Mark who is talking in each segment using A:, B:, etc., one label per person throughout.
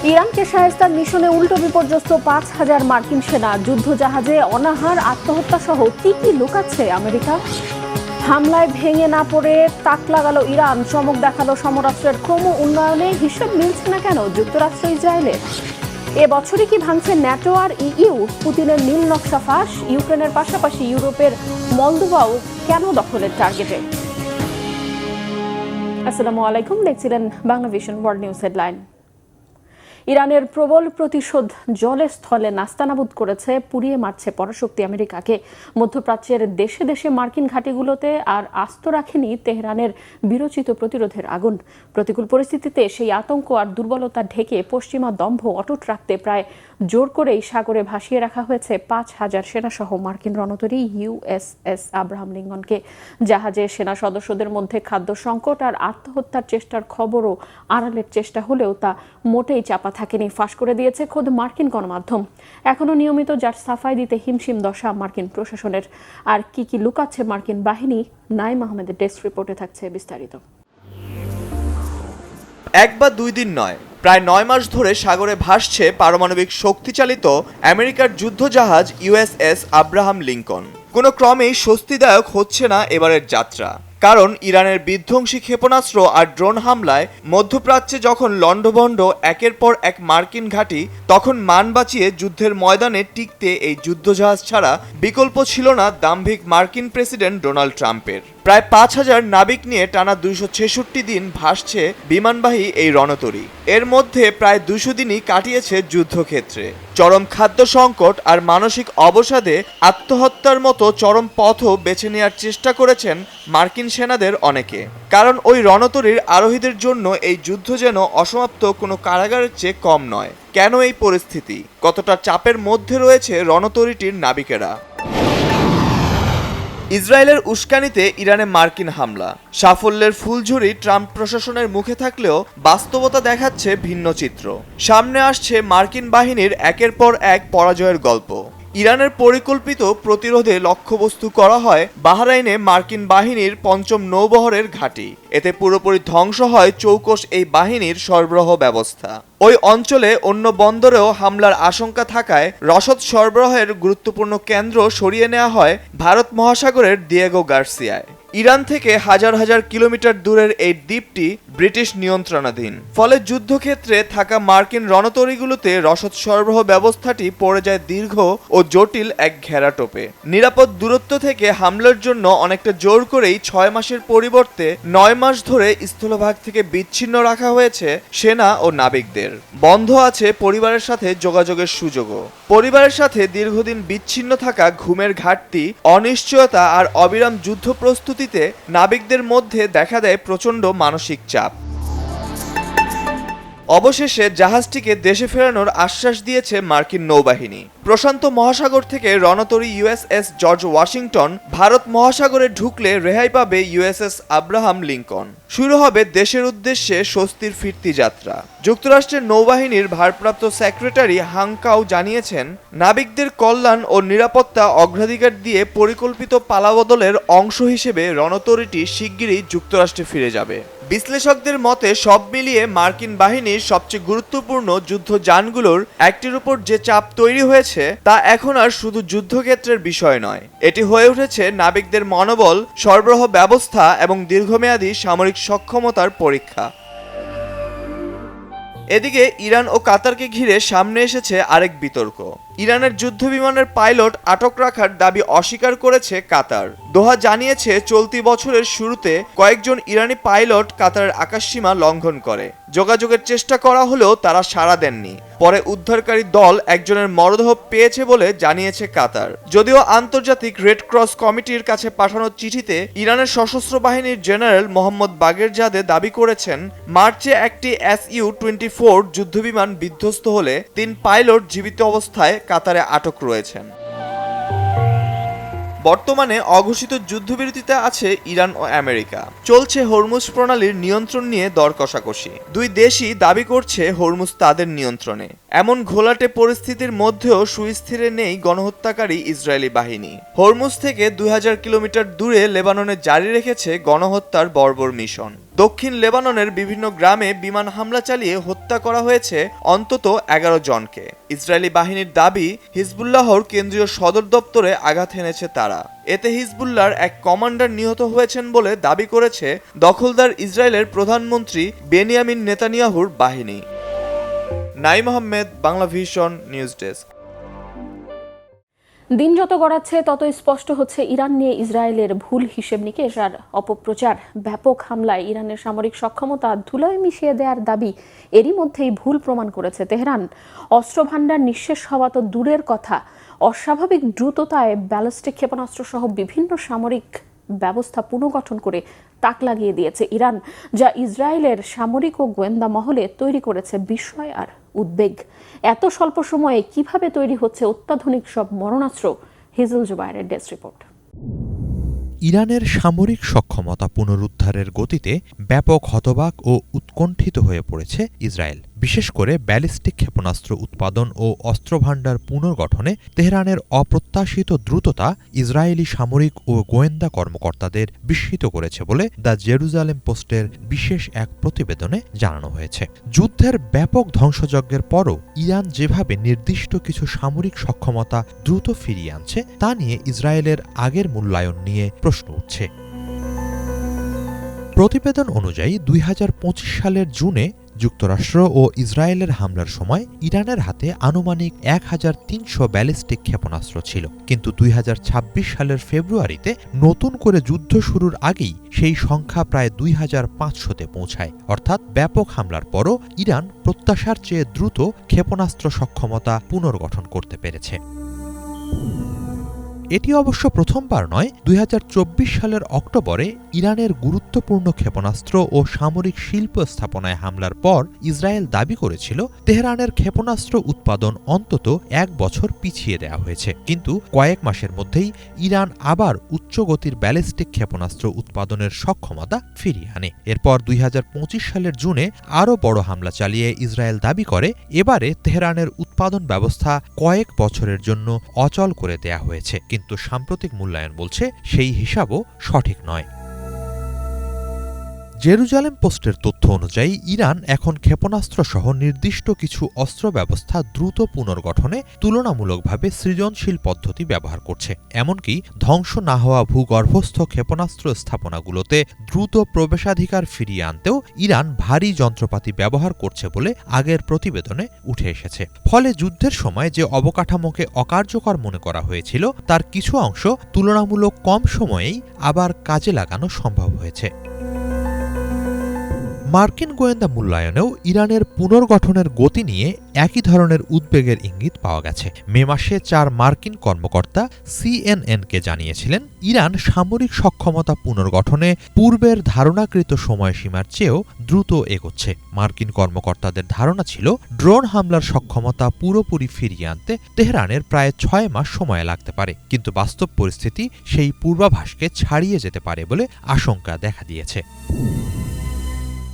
A: ইরানকে শায়েস্তার মিশনে উল্টো বিপর্যস্ত ৫,০০০ মার্কিন সেনা, যুদ্ধজাহাজে অনাহার, আত্মহত্যা সহ কি কি লুকাচ্ছে আমেরিকা? হামলায় ভেঙে না পড়ে তাক লাগালো ইরান, চমক দেখালো সমরাস্ত্রের ক্রম উন্নয়নে। হিসেব মিলছে না কেন যুক্তরাষ্ট্র ইসরায়েলের? এবছরই কি ভাঙছে ন্যাটো আর ইইউ? পুতিনের নীল নকশা ফাঁস। ইউক্রেনের পাশাপাশি ইউরোপের মলদোভাও কেন দখলের টার্গেটে? আসসালামু আলাইকুম, দেখছিলেন Bangla vision world news headline. ইরানের প্রবল প্রতিশোধ জলে স্থলে নাস্তানাবুদ করেছে, পুড়িয়ে মারছে পরাশক্তি আমেরিকাকে। মধ্যপ্রাচ্যের দেশে দেশে মার্কিন ঘাঁটিগুলোতে আর আস্ত রাখেনি তেহরানের বিরচিত প্রতিরোধের আগুন। প্রতিকূল পরিস্থিতিতে সেই আতঙ্ক আর দুর্বলতা ঢেকে পশ্চিমা দম্ভ অটুট রাখতে প্রায় জোর করেই সাগরে ভাসিয়ে রাখা হয়েছে ৫,০০০ সেনাসহ মার্কিন রণতরী ইউএসএস আব্রাহাম লিঙ্কনকে। জাহাজে সেনা সদস্যদের মধ্যে খাদ্য সংকট আর আত্মহত্যার চেষ্টার খবরও আড়ালের চেষ্টা হলেও তা মোটেই চাপা থাকেনি, ফাঁস করে দিয়েছে খোদ মার্কিন গণমাধ্যম। এখনও নিয়মিত যার সাফাই দিতে হিমশিম দশা মার্কিন প্রশাসনের। আর কি কি লুকাচ্ছে মার্কিন বাহিনী? নাইম আহমেদের ডেস্ক রিপোর্টে থাকছে বিস্তারিত।
B: এক বা দুই দিন নয়, প্রায় ৯ মাস ধরে সাগরে ভাসছে পারমাণবিক শক্তিচালিত আমেরিকার যুদ্ধজাহাজ ইউএসএস আব্রাহাম লিঙ্কন। কোনো ক্রমেই স্বস্তিদায়ক হচ্ছে না এবারের যাত্রা। কারণ ইরানের বিধ্বংসী ক্ষেপণাস্ত্র আর ড্রোন হামলায় মধ্যপ্রাচ্যে যখন লণ্ডভণ্ড একের পর এক মার্কিন ঘাঁটি, তখন মান বাঁচিয়ে যুদ্ধের ময়দানে টিকতে এই যুদ্ধজাহাজ ছাড়া বিকল্প ছিল না দাম্ভিক মার্কিন প্রেসিডেন্ট ডোনাল্ড ট্রাম্পের। প্রায় ৫,০০০ নাবিক নিয়ে টানা ২৬৬ দিন ভাসছে বিমানবাহী এই রণতরী। এর মধ্যে প্রায় ২০০ দিনই কাটিয়েছে যুদ্ধক্ষেত্রে। চরম খাদ্য সংকট আর মানসিক অবসাদে আত্মহত্যার মতো চরম পথও বেছে নেওয়ার চেষ্টা করেছেন মার্কিন সেনাদের অনেকে। কারণ ওই রণতরীর আরোহীদের জন্য এই যুদ্ধ যেন অসমাপ্ত কোনো কারাগারের চেয়ে কম নয়। কেন এই পরিস্থিতি? কতটা চাপের মধ্যে রয়েছে রণতরীটির নাবিকেরা? ইসরায়েলের উস্কানিতে ইরানে মার্কিন হামলা, সাফল্যের ফুলঝুরি ট্রাম্প প্রশাসনের মুখে থাকলেও বাস্তবতা দেখাচ্ছে ভিন্ন চিত্র। সামনে আসছে মার্কিন বাহিনীর একের পর এক পরাজয়ের গল্প। ইরানের পরিকল্পিত প্রতিরোধে লক্ষ্যবস্তু করা হয় বাহরাইনে মার্কিন বাহিনীর ৫ম নৌবহরের ঘাঁটি। এতে পুরোপুরি ধ্বংস হয় চৌকস এই বাহিনীর সরবরাহ ব্যবস্থা। ওই অঞ্চলে অন্য বন্দরেও হামলার আশঙ্কা থাকায় রসদ সরবরাহের গুরুত্বপূর্ণ কেন্দ্র সরিয়ে নেওয়া হয় ভারত মহাসাগরের দিয়েগো গার্সিয়ায়। ইরান থেকে হাজার হাজার কিলোমিটার দূরের এই দ্বীপটি ব্রিটিশ নিয়ন্ত্রণাধীন। ফলে যুদ্ধক্ষেত্রে থাকা মার্কিন রণতরীগুলোতে রসদ সরবরাহ ব্যবস্থাটি পড়ে যায় দীর্ঘ ও জটিল এক ঘেরাটোপে। নিরাপদ দূরত্ব থেকে হামলার জন্য অনেকটা জোর করেই ৬ মাসের পরিবর্তে ৯ মাস ধরে স্থলভাগ থেকে বিচ্ছিন্ন রাখা হয়েছে সেনা ও নাবিকদের। বন্ধ আছে পরিবারের সাথে যোগাযোগের সুযোগও। পরিবারের সাথে দীর্ঘদিন বিচ্ছিন্ন থাকা, ঘুমের ঘাটতি, অনিশ্চয়তা আর অবিরাম যুদ্ধ প্রস্তুতিতে নাবিকদের মধ্যে দেখা দেয় প্রচণ্ড মানসিক চাপ। অবশেষে জাহাজটিকে দেশে ফেরানোর আশ্বাস দিয়েছে মার্কিন নৌবাহিনী। প্রশান্ত মহাসাগর থেকে রণতরী ইউএসএস জর্জ ওয়াশিংটন ভারত মহাসাগরে ঢুকলে রেহাই পাবে ইউএসএস আব্রাহাম লিঙ্কন। শুরু হবে দেশের উদ্দেশ্যে স্বস্তির ফিরতি যাত্রা। যুক্তরাষ্ট্রের নৌবাহিনীর ভারপ্রাপ্ত সেক্রেটারি হাংকাও জানিয়েছেন, নাবিকদের কল্যাণ ও নিরাপত্তা অগ্রাধিকার দিয়ে পরিকল্পিত পালাবদলের অংশ হিসেবে রণতরীটি শিগগিরই যুক্তরাষ্ট্রে ফিরে যাবে। বিশ্লেষকদের মতে সব মিলিয়ে মার্কিন বাহিনীর সবচেয়ে গুরুত্বপূর্ণ যুদ্ধযানগুলোর একটির উপর যে চাপ তৈরি হয়েছে তা এখন আর শুধু যুদ্ধক্ষেত্রের বিষয় নয়, এটি হয়ে উঠেছে নাবিকদের মনোবল, সরবরাহ ব্যবস্থা এবং দীর্ঘমেয়াদী সামরিক সক্ষমতার পরীক্ষা। এদিকে ইরান ও কাতারকে ঘিরে সামনে এসেছে আরেক বিতর্ক। ইরানের যুদ্ধবিমানের পাইলট আটক রাখার দাবি অস্বীকার করেছে কাতার। দোহা জানিয়েছে, চলতি বছরের শুরুতে কয়েকজন ইরানি পাইলট কাতারের আকাশসীমা লঙ্ঘন করে। যোগাযোগের চেষ্টা করা হলেও তারা সাড়া দেননি। পরে উদ্ধারকারী দল একজনের মরদেহ পেয়েছে বলে জানিয়েছে কাতার। যদিও আন্তর্জাতিক রেড ক্রস কমিটির কাছে পাঠানো চিঠিতে ইরানের সশস্ত্র বাহিনীর জেনারেল মোহাম্মদ বাগেরজাদে দাবি করেছেন, মার্চে একটি SU-24 যুদ্ধবিমান বিধ্বস্ত হলে ৩ পাইলট জীবিত অবস্থায় কাতারে আটক রয়েছেন। বর্তমানে অঘোষিত যুদ্ধবিরতিতে আছে ইরান ও আমেরিকা। চলছে হরমুজ প্রণালীর নিয়ন্ত্রণ নিয়ে দর কষাকষি। দুই দেশই দাবি করছে হরমুজ তাদের নিয়ন্ত্রণে। এমন ঘোলাটে পরিস্থিতির মধ্যেও সুস্থিরে নেই গণহত্যাকারী ইসরায়েলি বাহিনী। হরমুজ থেকে ২০০০ কিলোমিটার দূরে লেবাননে জারি রেখেছে গণহত্যার বর্বর মিশন। দক্ষিণ লেবাননের বিভিন্ন গ্রামে বিমান হামলা চালিয়ে হত্যা করা হয়েছে অন্তত 11 জনকে। ইসরায়েলি বাহিনীর দাবি, হিজবুল্লাহর কেন্দ্রীয় সদর দপ্তরে আঘাত হেনেছে তারা। এতে হিজবুল্লাহর এক কমান্ডার নিহত হয়েছেন বলে দাবি করেছে দখলদার ইসরায়েলের প্রধানমন্ত্রী বেনিয়ামিন নেতানিয়াহুর বাহিনী। Naim Ahmed, Bangla vision news desk.
A: দিন যত গড়াচ্ছে তত স্পষ্ট হচ্ছে ইরান নিয়ে ইসরায়েলের ভুল হিসেব নিকেশ আর অপপ্রচার। ব্যাপক হামলায় ইরানের সামরিক সক্ষমতা ধুলোয় মিশিয়ে দেওয়ার দাবি এরই মধ্যেই ভুল প্রমাণ করেছে তেহরান। অস্ত্রভান্ডার নিঃশেষ হওয়া তো দূরের কথা, অস্বাভাবিক দ্রুততায় ব্যালিস্টিক ক্ষেপণাস্ত্র সহ বিভিন্ন সামরিক ব্যবস্থা পুনর্গঠন করে তাক লাগিয়ে দিয়েছে ইরান, যা ইসরায়েলের সামরিক ও গোয়েন্দা মহলে তৈরি করেছে বিস্ময় আর উদ্বেগ। এত স্বল্প সময়ে কিভাবে তৈরি হচ্ছে অত্যাধুনিক সব মরণাস্ত্র? হিজল জুবায়েরের ডেস্ক রিপোর্ট।
C: ইরানের সামরিক সক্ষমতা পুনরুদ্ধারের গতিতে ব্যাপক হতবাক ও উৎকণ্ঠিত হয়ে পড়েছে ইসরায়েল। বিশেষ করে ব্যালিস্টিক ক্ষেপণাস্ত্র উৎপাদন ও অস্ত্রভান্ডার পুনর্গঠনে তেহরানের অপ্রত্যাশিত দ্রুততা ইসরায়েলি সামরিক ও গোয়েন্দা কর্মকর্তাদের বিস্মিত করেছে বলে দ্য জেরুজালেম পোস্টের বিশেষ এক প্রতিবেদনে জানানো হয়েছে। যুদ্ধের ব্যাপক ধ্বংসযজ্ঞের পরও ইরান যেভাবে নির্দিষ্ট কিছু সামরিক সক্ষমতা দ্রুত ফিরিয়ে আনছে তা নিয়ে ইসরায়েলের আগের মূল্যায়ন নিয়ে প্রশ্ন উঠছে। প্রতিবেদন অনুযায়ী 2025 সালের জুনে যুক্তরাষ্ট্র ও ইসরায়েলের হামলার সময় ইরানের হাতে আনুমানিক 1300 ব্যালিস্টিক ক্ষেপণাস্ত্র ছিল, কিন্তু 2026 সালের ফেব্রুয়ারিতে নতুন করে যুদ্ধ শুরুর আগেই সেই সংখ্যা প্রায় 2500-তে পৌঁছায়। অর্থাৎ ব্যাপক হামলার পরও ইরান প্রত্যাশার চেয়ে দ্রুত ক্ষেপণাস্ত্র সক্ষমতা পুনর্গঠন করতে পেরেছে। এটি অবশ্য প্রথমবার নয়। 2024 সালের অক্টোবরে ইরানের গুরুত্বপূর্ণ ক্ষেপণাস্ত্র ও সামরিক শিল্প স্থাপনায় হামলার পর ইসরায়েল দাবি করেছিল তেহরানের ক্ষেপণাস্ত্র উৎপাদন অন্তত 1 বছর পিছিয়ে দেওয়া হয়েছে, কিন্তু কয়েক মাসের মধ্যেই ইরান আবার উচ্চগতির ব্যালিস্টিক ক্ষেপণাস্ত্র উৎপাদনের সক্ষমতা ফিরিয়ে আনে। এরপর 2025 সালের জুনে আরও বড় হামলা চালিয়ে ইসরায়েল দাবি করে এবারে তেহরানের উৎপাদন ব্যবস্থা কয়েক বছরের জন্য অচল করে দেয়া হয়েছে, কিন্তু সাম্প্রতিক মূল্যায়ন বলছে সেই হিসাবও সঠিক নয়। জেরুজালেম পোস্টের তথ্য অনুযায়ী ইরান এখন ক্ষেপণাস্ত্র সহ নির্দিষ্ট কিছু অস্ত্র ব্যবস্থা দ্রুত পুনর্গঠনে তুলনামূলকভাবে সৃজনশীল পদ্ধতি ব্যবহার করছে। এমনকি ধ্বংস না হওয়া ভূগর্ভস্থ ক্ষেপণাস্ত্র স্থাপনাগুলোতে দ্রুত প্রবেশাধিকার ফিরিয়ে আনতেও ইরান ভারী যন্ত্রপাতি ব্যবহার করছে বলে আগের প্রতিবেদনে উঠে এসেছে। ফলে যুদ্ধের সময় যে অবকাঠামোকে অকার্যকর মনে করা হয়েছিল তার কিছু অংশ তুলনামূলক কম সময়েই আবার কাজে লাগানো সম্ভব হয়েছে। মার্কিন গোয়েন্দা মূল্যায়নেও ইরানের পুনর্গঠনের গতি নিয়ে একই ধরনের উদ্বেগের ইঙ্গিত পাওয়া গেছে। মে মাসে 4 মার্কিন কর্মকর্তা সিএনএনকে জানিয়েছিলেন ইরান সামরিক সক্ষমতা পুনর্গঠনে পূর্বের ধারণাকৃত সময়সীমার চেয়েও দ্রুত এগোচ্ছে। মার্কিন কর্মকর্তাদের ধারণা ছিল ড্রোন হামলার সক্ষমতা পুরোপুরি ফিরিয়ে আনতে তেহরানের প্রায় 6 মাস সময় লাগতে পারে, কিন্তু বাস্তব পরিস্থিতি সেই পূর্বাভাসকে ছাড়িয়ে যেতে পারে বলে আশঙ্কা দেখা দিয়েছে।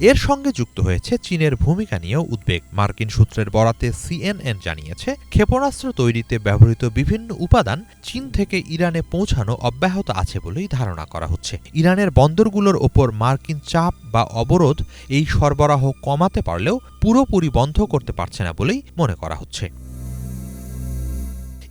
C: এর সঙ্গে যুক্ত হয়েছে চীনের ভূমিকা নিয়েও উদ্বেগ। মার্কিন সূত্রের বরাতে সিএনএন জানিয়েছে ক্ষেপণাস্ত্র তৈরিতে ব্যবহৃত বিভিন্ন উপাদান চীন থেকে ইরানে পৌঁছানো অব্যাহত আছে বলেই ধারণা করা হচ্ছে। ইরানের বন্দরগুলোর ওপর মার্কিন চাপ বা অবরোধ এই সরবরাহ কমাতে পারলেও পুরোপুরি বন্ধ করতে পারছে না বলেই মনে করা হচ্ছে।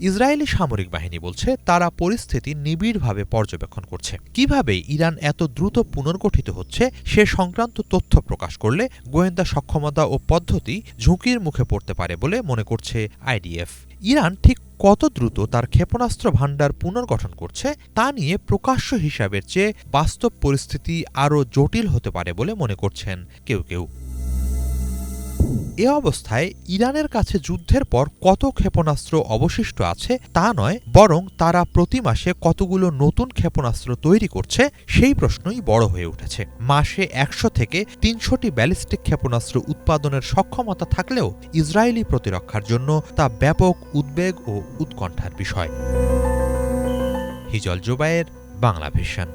C: ইসরায়েলি সামরিক বাহিনী বলছে তারা পরিস্থিতি নিবিড়ভাবে পর্যবেক্ষণ করছে। কিভাবে ইরান এত দ্রুত পুনর্গঠিত হচ্ছে সে সংক্রান্ত তথ্য প্রকাশ করলে গোয়েন্দা সক্ষমতা ও পদ্ধতি ঝুঁকির মুখে পড়তে পারে বলে মনে করছে আইডিএফ। ইরান ঠিক কত দ্রুত তার ক্ষেপণাস্ত্র ভান্ডার পুনর্গঠন করছে তা নিয়ে প্রকাশ্য হিসাবের চেয়ে বাস্তব পরিস্থিতি আরও জটিল হতে পারে বলে মনে করছেন কেউ কেউ। এ অবস্থায় ইরানের কাছে যুদ্ধের পর কত ক্ষেপণাস্ত্র অবশিষ্ট আছে তা নয়, বরং তারা প্রতি মাসে কতগুলো নতুন ক্ষেপণাস্ত্র তৈরি করছে সেই প্রশ্নই বড় হয়ে উঠেছে। মাসে 100 থেকে 300টি ব্যালিস্টিক ক্ষেপণাস্ত্র উৎপাদনের সক্ষমতা থাকলেও ইসরায়েলি প্রতিরক্ষার জন্য তা ব্যাপক উদ্বেগ ও উৎকণ্ঠার বিষয়। হিজল জুবায়ের, বাংলা ভিশন।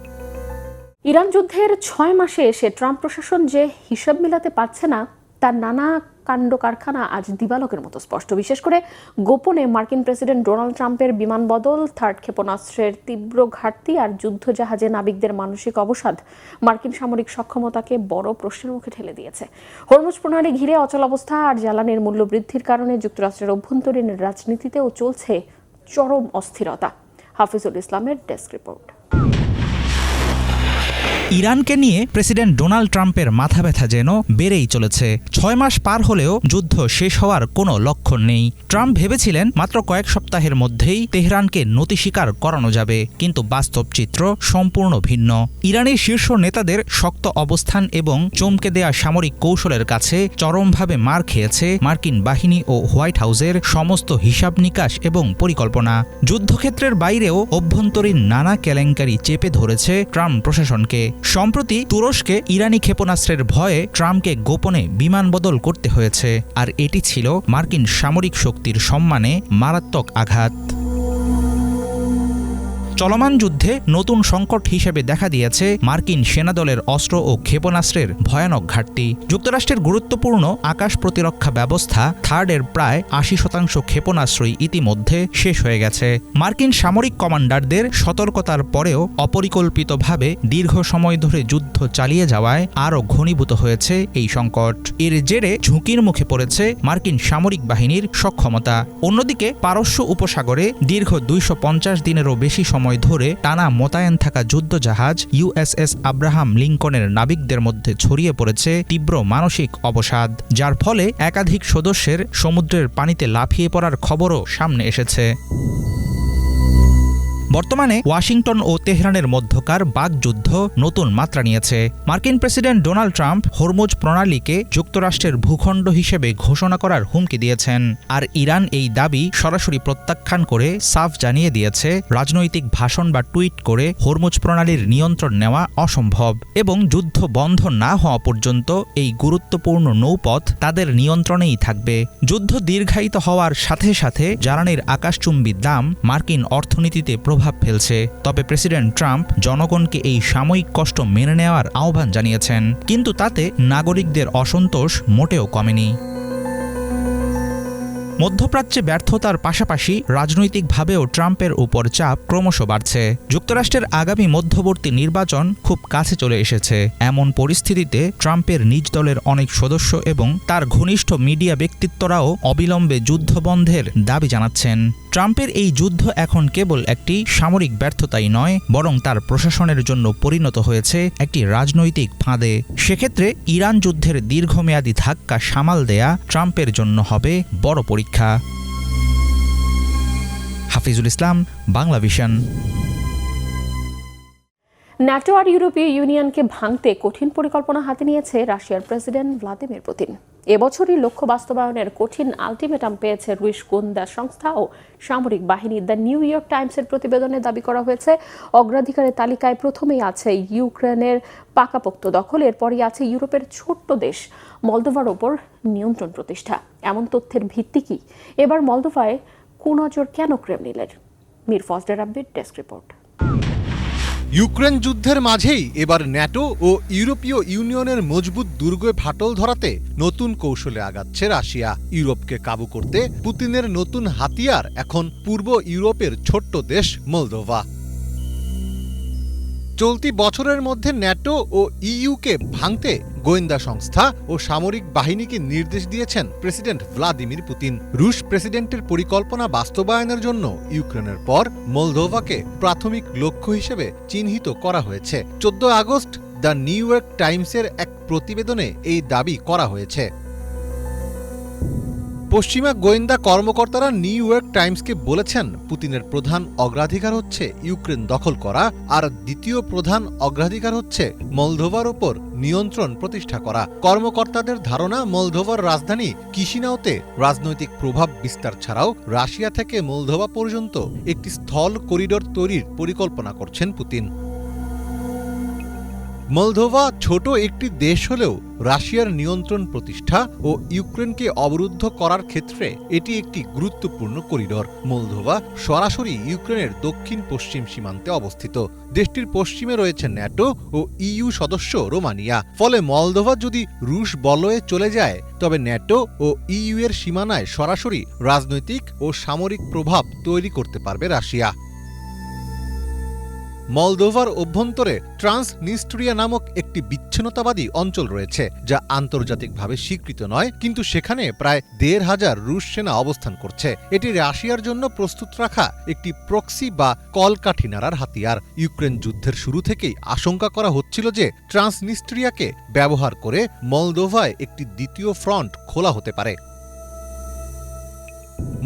A: ইরান যুদ্ধের 6 মাসে এসে ট্রাম্প প্রশাসন যে হিসাব মেলাতে পারছে না তার নানা কাণ্ড কারখানা আজ দিবালোকের মতো স্পষ্ট। বিশেষ করে গোপনে মার্কিন প্রেসিডেন্ট ডোনাল্ড ট্রাম্পের বিমান বদল, থার্ড ক্ষেপণাস্ত্রের তীব্র ঘাটতি আর যুদ্ধজাহাজে নাবিকদের মানসিক অবসাদ মার্কিন সামরিক সক্ষমতাকে বড় প্রশ্নের মুখে ঠেলে দিয়েছে। হরমুজ প্রণালী ঘিরে অচলাবস্থা আর জ্বালানির মূল্য বৃদ্ধির কারণে যুক্তরাষ্ট্রের অভ্যন্তরীণ রাজনীতিতেও চলছে চরম অস্থিরতা। হাফিজুল ইসলামের ডেস্ক রিপোর্ট।
D: ইরানকে নিয়ে প্রেসিডেন্ট ডোনাল্ড ট্রাম্পের মাথা ব্যথা যেন বেড়েই চলেছে। 6 মাস পার হলেও যুদ্ধ শেষ হওয়ার কোনো লক্ষণ নেই। ট্রাম্প ভেবেছিলেন মাত্র কয়েক সপ্তাহের মধ্যেই তেহরানকে নতি স্বীকার করানো যাবে, কিন্তু বাস্তব চিত্র সম্পূর্ণ ভিন্ন। ইরানি শীর্ষ নেতাদের শক্ত অবস্থান এবং চমকে দেয়া সামরিক কৌশলের কাছে চরমভাবে মার খেয়েছে মার্কিন বাহিনী ও হোয়াইট হাউসের সমস্ত হিসাব নিকাশ এবং পরিকল্পনা। যুদ্ধক্ষেত্রের বাইরেও অভ্যন্তরীণ নানা কেলেঙ্কারি চেপে ধরেছে ট্রাম্প প্রশাসনকে। সম্প্রতি তুরস্কে ইরানি ক্ষেপণাস্ত্রের ভয়ে ট্রাম্পকে গোপনে বিমান বদল করতে হয়েছে, আর এটি ছিল মার্কিন সামরিক শক্তির সম্মানে মারাত্মক আঘাত। চলমান যুদ্ধে নতুন সংকট হিসেবে দেখা দিয়েছে মার্কিন সেনাদলের অস্ত্র ও ক্ষেপণাস্ত্রের ভয়ানক ঘাটতি। যুক্তরাষ্ট্রের গুরুত্বপূর্ণ আকাশ প্রতিরক্ষা ব্যবস্থা থার্ডের প্রায় 80% ক্ষেপণাস্ত্রই ইতিমধ্যে শেষ হয়ে গেছে। মার্কিন সামরিক কমান্ডারদের সতর্কতার পরেও অপরিকল্পিতভাবে দীর্ঘ সময় ধরে যুদ্ধ চালিয়ে যাওয়ায় আরও ঘনীভূত হয়েছে এই সংকট। এর জেরে ঝুঁকির মুখে পড়েছে মার্কিন সামরিক বাহিনীর সক্ষমতা। অন্যদিকে পারস্য উপসাগরে দীর্ঘ 250 দিনেরও বেশি সময় ধরে টানা মোতায়েন থাকা যুদ্ধজাহাজ ইউএসএস আব্রাহাম লিঙ্কনের নাবিকদের মধ্যে ছড়িয়ে পড়েছে তীব্র মানসিক অবসাদ, যার ফলে একাধিক সদস্যের সমুদ্রের পানিতে লাফিয়ে পড়ার খবরও সামনে এসেছে। বর্তমানে ওয়াশিংটন ও তেহরানের মধ্যকার বাকযুদ্ধ নতুন মাত্রা নিয়েছে। মার্কিন প্রেসিডেন্ট ডোনাল্ড ট্রাম্প হরমুজ প্রণালীকে যুক্তরাষ্ট্রের ভূখণ্ড হিসেবে ঘোষণা করার হুমকি দিয়েছেন, আর ইরান এই দাবি সরাসরি প্রত্যাখ্যান করে সাফ জানিয়ে দিয়েছে রাজনৈতিক ভাষণ বা টুইট করে হরমুজ প্রণালীর নিয়ন্ত্রণ নেওয়া অসম্ভব এবং যুদ্ধ বন্ধ না হওয়া পর্যন্ত এই গুরুত্বপূর্ণ নৌপথ তাদের নিয়ন্ত্রণেই থাকবে। যুদ্ধ দীর্ঘায়িত হওয়ার সাথে সাথে জ্বালানির আকাশচুম্বী দাম মার্কিন অর্থনীতিতে প্রভাব ফেলছে। তবে প্রেসিডেন্ট ট্রাম্প জনগণকে এই সাময়িক কষ্ট মেনে নেওয়ার আহ্বান জানিয়েছেন, কিন্তু তাতে নাগরিকদের অসন্তোষ মোটেও কমেনি। মধ্যপ্রাচ্যে ব্যর্থতার পাশাপাশি রাজনৈতিকভাবেও ট্রাম্পের উপর চাপ ক্রমশ বাড়ছে। যুক্তরাষ্ট্রের আগামী মধ্যবর্তী নির্বাচন খুব কাছে চলে এসেছে। এমন পরিস্থিতিতে ট্রাম্পের নিজ দলের অনেক সদস্য এবং তার ঘনিষ্ঠ মিডিয়া ব্যক্তিত্বরাও অবিলম্বে যুদ্ধ বন্ধের দাবি জানাচ্ছেন। ট্রাম্পের এই যুদ্ধ এখন কেবল একটি সামরিক ব্যর্থতাই নয়, বরং তার প্রশাসনের জন্য পরিণত হয়েছে একটি রাজনৈতিক ফাঁদে। সেক্ষেত্রে ইরান যুদ্ধের দীর্ঘমেয়াদী ধাক্কা সামাল দেয়া ট্রাম্পের জন্য হবে বড় পরীক্ষা। হাফিজুল ইসলাম, বাংলা ভিশন।
A: ন্যাটো আর ইউরোপীয় ইউনিয়নকে ভাঙতে কঠিন পরিকল্পনা হাতে নিয়েছে রাশিয়ার প্রেসিডেন্ট ভ্লাদিমির পুতিন। এবছরই লক্ষ্য বাস্তবায়নের কঠিন আলটিমেটাম পেয়েছে রুশ গোয়েন্দা সংস্থা ও সামরিক বাহিনী। দ্য নিউ ইয়র্ক টাইমসের প্রতিবেদনে দাবি করা হয়েছে, অগ্রাধিকারের তালিকায় প্রথমেই আছে ইউক্রেনের পাকাপোক্ত দখল, এরপরই আছে ইউরোপের ছোট্ট দেশ মলদোভার ওপর নিয়ন্ত্রণ প্রতিষ্ঠা। এমন তথ্যের ভিত্তি কি? এবার মলদোভায় কুনজর কেন ক্রেমলিনের? মীর ফজলের আব্বির ডেস্ক রিপোর্ট।
E: ইউক্রেন যুদ্ধের মাঝেই এবার ন্যাটো ও ইউরোপীয় ইউনিয়নের মজবুত দুর্গে ফাটল ধরাতে নতুন কৌশলে আগাচ্ছে রাশিয়া। ইউরোপকে কাবু করতে পুতিনের নতুন হাতিয়ার এখন পূর্ব ইউরোপের ছোট্ট দেশ মলদোভা। চলতি বছরের মধ্যে ন্যাটো ও ইইউকে ভাঙতে গোয়েন্দা সংস্থা ও সামরিক বাহিনীকে নির্দেশ দিয়েছেন প্রেসিডেন্ট ভ্লাদিমির পুতিন। রুশ প্রেসিডেন্টের পরিকল্পনা বাস্তবায়নের জন্য ইউক্রেনের পর মলদোভাকে প্রাথমিক লক্ষ্য হিসেবে চিহ্নিত করা হয়েছে। 14 আগস্ট দ্য নিউ ইয়র্ক টাইমসের এক প্রতিবেদনে এই দাবি করা হয়েছে। পশ্চিমা গোয়েন্দা কর্মকর্তারা নিউ ইয়র্ক টাইমসকে বলেছেন, পুতিনের প্রধান অগ্রাধিকার হচ্ছে ইউক্রেন দখল করা, আর দ্বিতীয় প্রধান অগ্রাধিকার হচ্ছে মলদোভার ওপর নিয়ন্ত্রণ প্রতিষ্ঠা করা। কর্মকর্তাদের ধারণা, মলদোভার রাজধানী কিশিনাউতে রাজনৈতিক প্রভাব বিস্তার ছাড়াও রাশিয়া থেকে মলদোভা পর্যন্ত একটি স্থল করিডোর তৈরির পরিকল্পনা করছেন পুতিন। মলদোভা ছোট একটি দেশ হলেও রাশিয়ার নিয়ন্ত্রণ প্রতিষ্ঠা ও ইউক্রেনকে অবরুদ্ধ করার ক্ষেত্রে এটি একটি গুরুত্বপূর্ণ করিডোর। মলদোভা সরাসরি ইউক্রেনের দক্ষিণ পশ্চিম সীমান্তে অবস্থিত। দেশটির পশ্চিমে রয়েছে ন্যাটো ও ইইউ সদস্য রোমানিয়া। ফলে মলদোভা যদি রুশ বলয়ে চলে যায় তবে ন্যাটো ও ইইউ এর সীমানায় সরাসরি রাজনৈতিক ও সামরিক প্রভাব তৈরি করতে পারবে রাশিয়া। মলদোভার অভ্যন্তরে ট্রান্সনিস্ট্রিয়া নামক একটি বিচ্ছিন্নতাবাদী অঞ্চল রয়েছে, যা আন্তর্জাতিকভাবে স্বীকৃত নয়, কিন্তু সেখানে প্রায় ১৫০০ রুশ সেনা অবস্থান করছে। এটি রাশিয়ার জন্য প্রস্তুত রাখা একটি প্রক্সি বা কলকাঠি নাড়ার হাতিয়ার। ইউক্রেন যুদ্ধের শুরু থেকেই আশঙ্কা করা হচ্ছিল যে ট্রান্সনিস্ট্রিয়াকে ব্যবহার করে মলদোভায় একটি দ্বিতীয় ফ্রন্ট খোলা হতে পারে।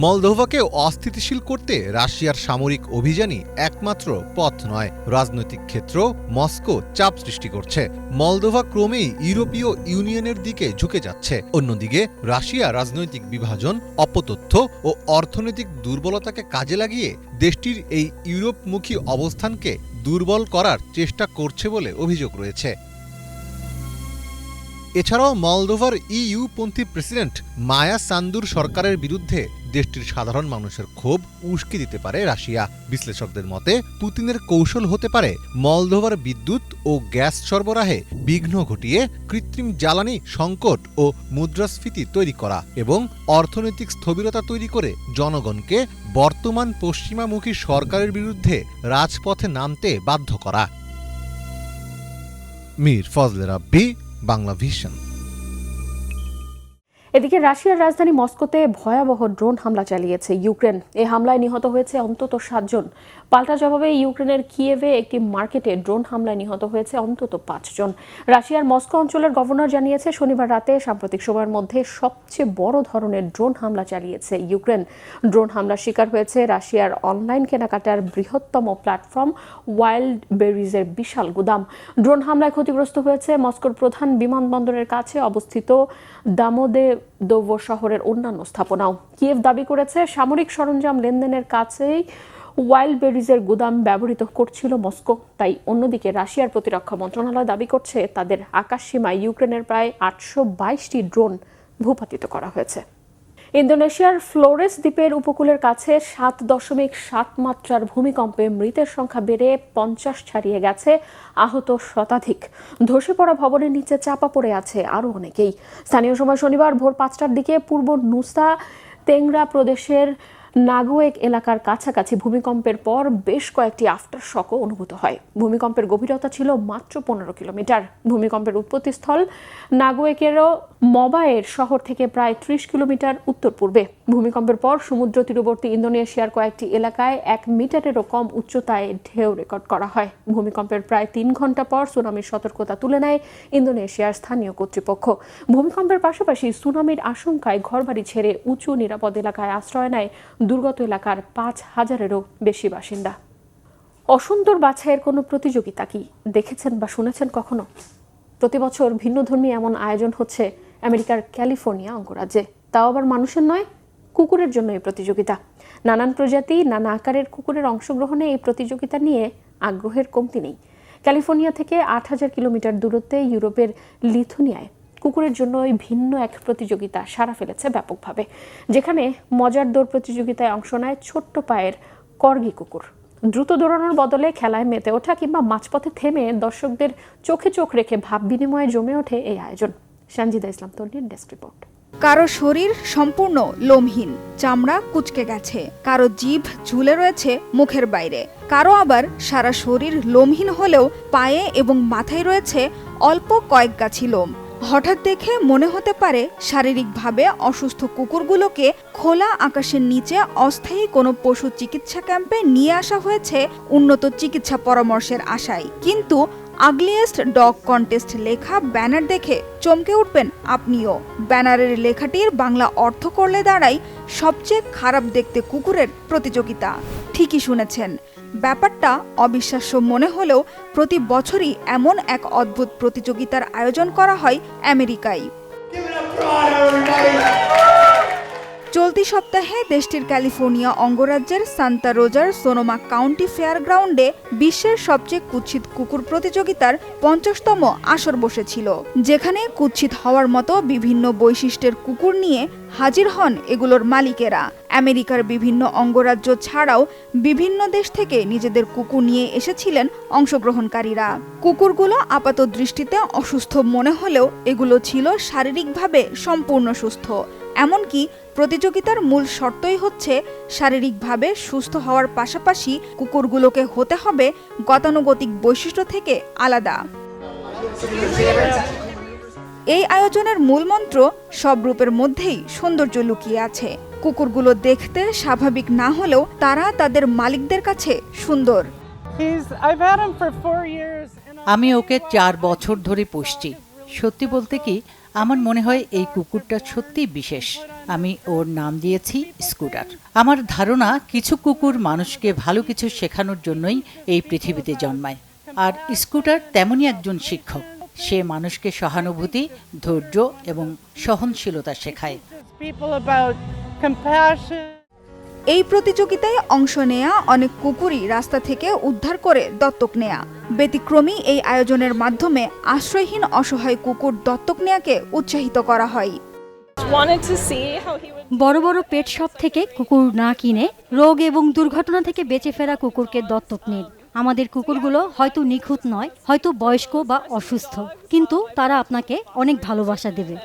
E: মলদোভাকে অস্থিতিশীল করতে রাশিয়ার সামরিক অভিযানই একমাত্র পথ নয়। রাজনৈতিক ক্ষেত্র মস্কো চাপ সৃষ্টি করছে। মলদোভা ক্রমেই ইউরোপীয় ইউনিয়নের দিকে ঝুঁকে যাচ্ছে। অন্যদিকে রাশিয়া রাজনৈতিক বিভাজন, অপতথ্য ও অর্থনৈতিক দুর্বলতাকে কাজে লাগিয়ে দেশটির এই ইউরোপমুখী অবস্থানকে দুর্বল করার চেষ্টা করছে বলে অভিযোগ রয়েছে। এছাড়াও মলদোভার ইইউ-পন্থী প্রেসিডেন্ট মায়া সান্দুর সরকারের বিরুদ্ধে দেশটির সাধারণ মানুষের ক্ষোভ উস্কে দিতে পারে রাশিয়া। বিশ্লেষকদের মতে পুতিনের কৌশল হতে পারে মলদোভার বিদ্যুৎ ও গ্যাস সরবরাহে বিঘ্ন ঘটিয়ে কৃত্রিম জ্বালানি সংকট ও মুদ্রাস্ফীতি তৈরি করা এবং অর্থনৈতিক স্থবিরতা তৈরি করে জনগণকে বর্তমান পশ্চিমামুখী সরকারের বিরুদ্ধে রাজপথে নামতে বাধ্য করা। মীর ফজলে রাব্বি, বাংলা ভিশন।
A: এদিকে রাশিয়ার রাজধানী মস্কোতে ভয়াবহ ড্রোন হামলা চালিয়েছে ইউক্রেন। এই হামলায় নিহত হয়েছে অন্তত 7 জন। পাল্টা জবাবে ইউক্রেনের কিয়েভে একটি মার্কেটে ড্রোন হামলায় নিহত হয়েছে অন্তত 5 জন। রাশিয়ার মস্কো অঞ্চলের গভর্নর জানিয়েছে শনিবার রাতে সাম্প্রতিক সময়ের মধ্যে সবচেয়ে বড় ধরনের ড্রোন হামলা চালিয়েছে ইউক্রেন। ড্রোন হামলার শিকার হয়েছে রাশিয়ার অনলাইন কেনাকাটার বৃহত্তম প্ল্যাটফর্ম ওয়াইল্ড বেরিজের বিশাল গুদাম। ড্রোন হামলায় ক্ষতিগ্রস্ত হয়েছে মস্কোর প্রধান বিমানবন্দরের কাছে অবস্থিত দামোদেদোভো শহরের অন্যান্য স্থাপনাও। কিয়েভ দাবি করেছে সামরিক সরঞ্জাম লেনদেনের কাছেই ওয়াইল্ড বেরিজের গুদাম ব্যবহৃত করছিল মস্কো। তাই অন্যদিকে রাশিয়ার প্রতিরক্ষা মন্ত্রণালয় দাবি করছে তাদের আকাশসীমায় ইউক্রেনের প্রায় 822টি ড্রোন ভূপাতিত করা হয়েছে। ইন্দোনেশিয়ার ফ্লোরেস দ্বীপের উপকূলের কাছে 7.7 মাত্রার ভূমিকম্পে মৃতের সংখ্যা বেড়ে 50 ছাড়িয়ে গেছে, আহত শতাধিক। ধসে পড়া ভবনের নিচে চাপা পড়ে আছে আরও অনেকেই। স্থানীয় সময় শনিবার ভোর 5টার দিকে পূর্ব নুসা তেংরা প্রদেশের নাগোয়েক এলাকার কাছাকাছি ভূমিকম্পের পর বেশ কয়েকটি আফটার শকও অনুভূত হয়। ভূমিকম্পের গভীরতা ছিল মাত্র 15 কিলোমিটার। ভূমিকম্পের উৎপত্তিস্থল নাগোয়েকেরও মবায়ের শহর থেকে প্রায় 30 কিলোমিটার উত্তর পূর্বে। ভূমিকম্পের পর সমুদ্র তীরবর্তী ইন্দোনেশিয়ার কয়েকটি এলাকায় 1 মিটারেরও কম উচ্চতায় ঢেউ রেকর্ড করা হয়। ভূমিকম্পের প্রায় 3 ঘন্টা পর সুনামির সতর্কতা তুলে নেয় ইন্দোনেশিয়ার স্থানীয় কর্তৃপক্ষ। ভূমিকম্পের পাশাপাশি সুনামির আশঙ্কায় ঘরবাড়ি ছেড়ে উঁচু নিরাপদ এলাকায় আশ্রয় নেয় দুর্গত এলাকার 5000-এরও বেশি বাসিন্দা। অসুন্দর বাছাইয়ের কোনো প্রতিযোগিতা কি দেখেছেন বা শুনেছেন কখনো? প্রতি বছর ভিন্নধর্মী এমন আয়োজন হচ্ছে আমেরিকার ক্যালিফোর্নিয়া অঙ্গরাজ্যে। তাও আবার মানুষের নয়, কুকুরের জন্য এই প্রতিযোগিতা। নানান প্রজাতি, নানা আকারের কুকুরের অংশগ্রহণে এই প্রতিযোগিতা নিয়ে আগ্রহের কমতি নেই। ক্যালিফোর্নিয়া থেকে 8000 কিলোমিটার দূরত্বে ইউরোপের লিথুনিয়ায় কুকুরের জন্য ওই ভিন্ন এক প্রতিযোগিতা সাড়া ফেলেছে ব্যাপকভাবে, যেখানে মজার দৌড় প্রতিযোগিতায় অংশ নেয় ছোট্ট পায়ের কর্গি কুকুর। দ্রুত দৌড়ানোর বদলে খেলায় মেতে ওঠা কিংবা মাঝপথে থেমে দর্শকদের চোখে চোখ রেখে ভাব বিনিময়ে জমে ওঠে এই আয়োজন। সঞ্জিদা ইসলাম তন্নির ডেস্ক রিপোর্ট।
F: কারো শরীর সম্পূর্ণ লোমহীন, চামড়া কুঁচকে গেছে, কারো জিভ ঝুলে রয়েছে মুখের বাইরে, কারো আবার সারা শরীর লোমহীন হলেও পায়ে এবং মাথায় রয়েছে অল্প কয়েক গাছি লোম। হঠাৎ দেখে মনে হতে পারে শারীরিকভাবে অসুস্থ কুকুরগুলোকে খোলা আকাশের নিচে অস্থায়ী কোনো পশু চিকিৎসা ক্যাম্পে নিয়ে আসা হয়েছে উন্নত চিকিৎসা পরামর্শের আশায়। কিন্তু আগলিয়েস্ট ডগ কন্টেস্ট লেখা ব্যানার দেখে চমকে উঠবেন আপনিও। ব্যানারের লেখাটির বাংলা অর্থ করলে দাঁড়ায় সবচেয়ে খারাপ দেখতে কুকুরের প্রতিযোগিতা। ঠিকই শুনেছেন, ব্যাপারটা অবিশ্বাস্য মনে হলেও প্রতি বছরই এমন এক অদ্ভুত প্রতিযোগিতার আয়োজন করা হয় আমেরিকায়। চলতি চলতি সপ্তাহে দেশটির ক্যালিফোর্নিয়া অঙ্গরাজ্যের সান্তা রোজার সোনোমা কাউন্টি ফেয়ার গ্রাউন্ডে বিশ্বের সবচেয়ে কুৎসিত কুকুর প্রতিযোগিতার 50তম আসর বসেছিল, যেখানে কুৎসিত হওয়ার মতো বিভিন্ন বৈশিষ্ট্যের কুকুর নিয়ে হাজির হন এগুলোর মালিকেরা। আমেরিকার বিভিন্ন অঙ্গরাজ্য ছাড়াও বিভিন্ন দেশ থেকে নিজেদের কুকুর নিয়ে এসেছিলেন অংশগ্রহণকারীরা। কুকুরগুলো আপাত দৃষ্টিতে অসুস্থ মনে হলেও এগুলো ছিল শারীরিকভাবে সম্পূর্ণ সুস্থ। এমনকি প্রতিযোগিতার মূল শর্তই হচ্ছে শারীরিকভাবে সুস্থ হওয়ার পাশাপাশি কুকুরগুলোকে হতে হবে গতানুগতিক বৈশিষ্ট্য থেকে আলাদা। এই আয়োজনের মূল মন্ত্র, সব রূপের মধ্যেই সৌন্দর্য লুকিয়ে আছে। কুকুরগুলো দেখতে স্বাভাবিক না হলেও তারা তাদের মালিকদের কাছে সুন্দর।
G: আমি ওকে 4 বছর ধরে পুষছি। সত্যি বলতে কি, আমার মনে হয় এই কুকুরটা সত্যিই বিশেষ। আমি ওর নাম দিয়েছি স্কুটার। আমার ধারণা কিছু কুকুর মানুষকে ভালো কিছু শেখানোর জন্যই এই পৃথিবীতে জন্মায়, আর স্কুটার তেমনই একজন শিক্ষক। সে মানুষকে সহানুভূতি, ধৈর্য এবং সহনশীলতা শেখায়।
F: এই প্রতিযোগিতায় অংশ নেয়া অনেক কুকুরই রাস্তা থেকে উদ্ধার করে দত্তক নেয়া। ব্যতিক্রমী এই আয়োজনের মাধ্যমে আশ্রয়হীন অসহায় কুকুর দত্তক নেয়াকে উৎসাহিত করা হয়।
H: বড় বড় পেট শপ থেকে কুকুর না কিনে রোগ এবং দুর্ঘটনা থেকে বেঁচে ফেরা কুকুরকে দত্তক নিন। আমাদের কুকুরগুলো হয়তো নিখুঁত নয়, হয়তো বয়স্ক বা অসুস্থ, কিন্তু তারা আপনাকে অনেক ভালোবাসা দেবে।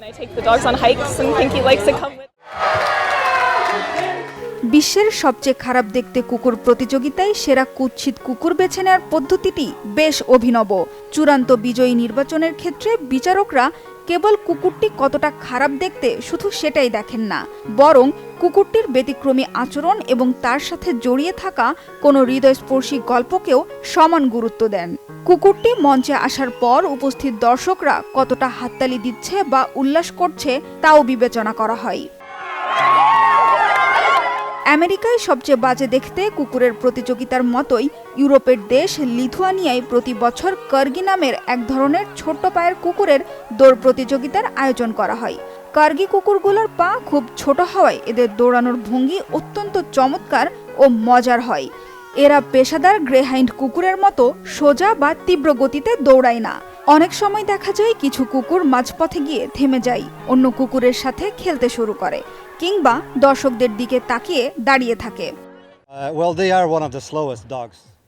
F: বিশ্বের সবচেয়ে খারাপ দেখতে কুকুর প্রতিযোগিতায় সেরা কুৎসিত কুকুর বেছে নেওয়ার পদ্ধতিটি বেশ অভিনব। চূড়ান্ত বিজয়ী নির্বাচনের ক্ষেত্রে বিচারকরা কেবল কুকুরটি কতটা খারাপ দেখতে শুধু সেটাই দেখেন না, বরং কুকুরটির ব্যতিক্রমী আচরণ এবং তার সাথে জড়িয়ে থাকা কোনো হৃদয়স্পর্শী গল্পকেও সমান গুরুত্ব দেন। কুকুরটি মঞ্চে আসার পর উপস্থিত দর্শকরা কতটা হাততালি দিচ্ছে বা উল্লাস করছে তাও বিবেচনা করা হয়। আমেরিকায় সবচেয়ে বাজে দেখতে কুকুরের প্রতিযোগিতার মতোই ইউরোপের দেশ লিথুয়ানিয়ায় প্রতি বছর কার্গি নামের এক ধরনের ছোট্ট পায়ের কুকুরের দৌড় প্রতিযোগিতার আয়োজন করা হয়। কার্গি কুকুরগুলোর পা খুব ছোট হওয়ায় এদের দৌড়ানোর ভঙ্গি অত্যন্ত চমৎকার ও মজার হয়। এরা পেশাদার গ্রেহাইন্ড কুকুরের মতো সোজা বা তীব্র গতিতে দৌড়ায় না। অনেক সময় দেখা যায় কিছু কুকুর মাঝপথে গিয়ে থেমে যায়, অন্য কুকুরের সাথে খেলতে শুরু করে কিংবা দর্শকদের দিকে তাকিয়ে দাঁড়িয়ে থাকে।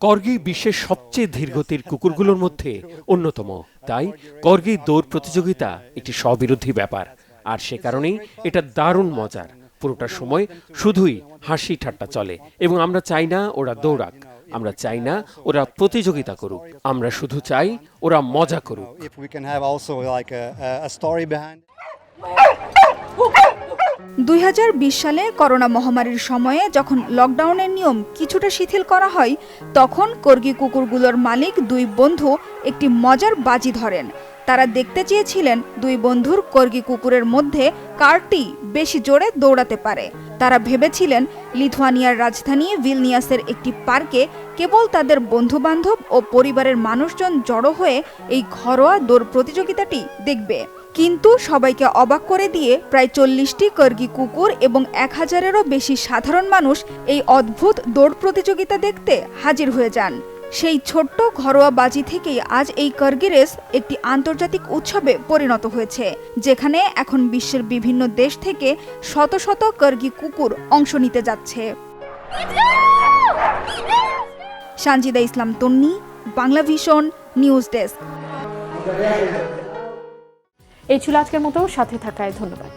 I: কর্গি বিশ্বের সবচেয়ে ধীরগতির কুকুরগুলোর মধ্যে অন্যতম। তাই কর্গি দৌড় প্রতিযোগিতা একটি স্ববিরোধী ব্যাপার, আর সে কারণেই এটা দারুণ মজার। পুরোটা সময় শুধুই হাসি ঠাট্টা চলে এবং আমরা চাই না ওরা দৌড়াক, আমরা চাই না ওরা প্রতিযোগিতা করুক, আমরা শুধু চাই ওরা মজা করুক।
F: 2020 সালে করোনা মহামারীর সময়ে যখন লকডাউনের নিয়ম কিছুটা শিথিল করা হয়, তখন কর্গি কুকুরগুলোর মালিক 2 বন্ধু একটি মজার বাজি ধরেন। তারা দেখতে চেয়েছিলেন 2 বন্ধুর কর্গি কুকুরের মধ্যে কারটি বেশি জোরে দৌড়াতে পারে। তারা ভেবেছিলেন লিথুয়ানিয়ার রাজধানী ভিলনিয়াসের একটি পার্কে কেবল তাদের বন্ধুবান্ধব ও পরিবারের মানুষজন জড়ো হয়ে এই ঘরোয়া দৌড় প্রতিযোগিতাটি দেখবে। কিন্তু সবাইকে অবাক করে দিয়ে প্রায় 40টি কর্গি কুকুর এবং 1000-এরও বেশি সাধারণ মানুষ এই অদ্ভুত দৌড় প্রতিযোগিতা দেখতে হাজির হয়ে যান। সেই ছোট্ট ঘরোয়া বাজি থেকেই আজ এই কর্গি রেস একটি আন্তর্জাতিক উৎসবে পরিণত হয়েছে, যেখানে এখন বিশ্বের বিভিন্ন দেশ থেকে শত শত কর্গি কুকুর অংশ নিতে যাচ্ছে। সানজিদা ইসলাম তন্নি, বাংলা ভিশন নিউজ ডেস্ক।
A: এই ছিল আজকের মতো, সাথে থাকায় ধন্যবাদ।